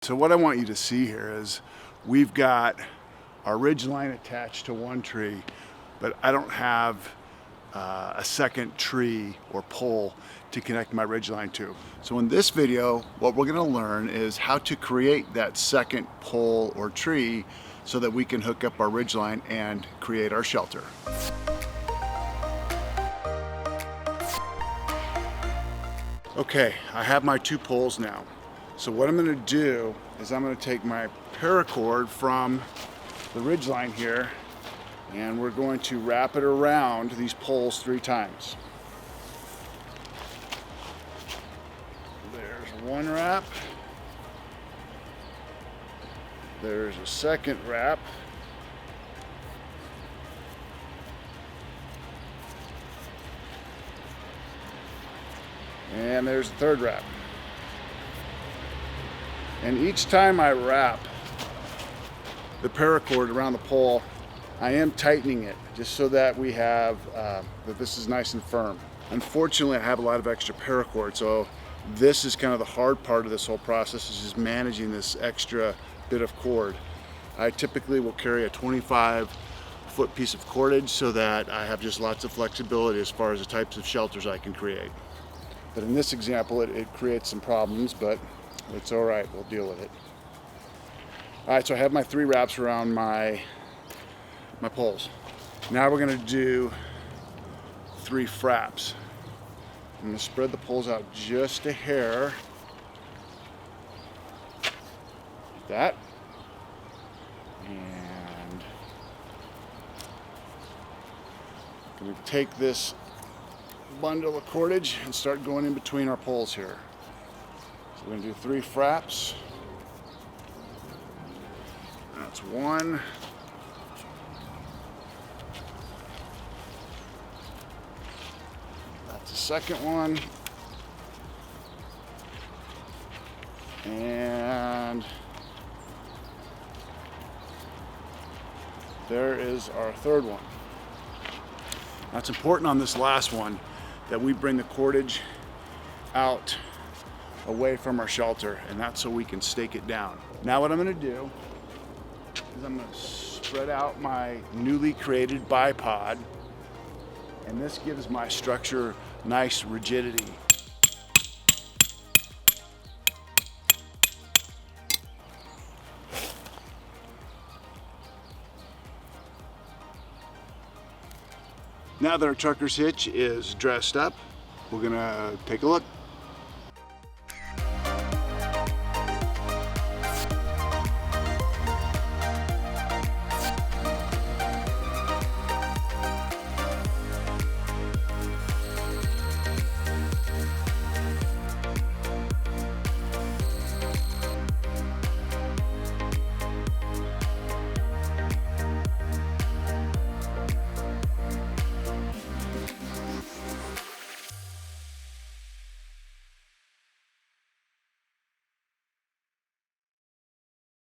So what I want you to see here is we've got our ridgeline attached to one tree, but I don't have a second tree or pole to connect my ridgeline to. So in this video, what we're gonna learn is how to create that second pole or tree so that we can hook up our ridgeline and create our shelter. Okay, I have my two poles now. So what I'm gonna do is I'm gonna take my paracord from the ridgeline here and we're going to wrap it around these poles 3 times. There's one wrap. There's a second wrap. And there's the third wrap. And each time I wrap the paracord around the pole, I am tightening it just so that we have, that this is nice and firm. Unfortunately, I have a lot of extra paracord, so this is kind of the hard part of this whole process, is just managing this extra bit of cord. I typically will carry a 25-foot piece of cordage so that I have just lots of flexibility as far as the types of shelters I can create. But in this example, it creates some problems, but it's all right, we'll deal with it. All right, so I have my 3 wraps around my poles. Now we're gonna do 3 fraps. I'm gonna spread the poles out just a hair. Like that. And I'm gonna take this bundle of cordage and start going in between our poles here. So we're gonna do 3 fraps. That's 1. That's the second one. And there is our third one. Now it's important on this last one that we bring the cordage out away from our shelter, and that's so we can stake it down. Now what I'm gonna do is I'm gonna spread out my newly created bipod, and this gives my structure nice rigidity. Now that our trucker's hitch is dressed up, we're gonna take a look.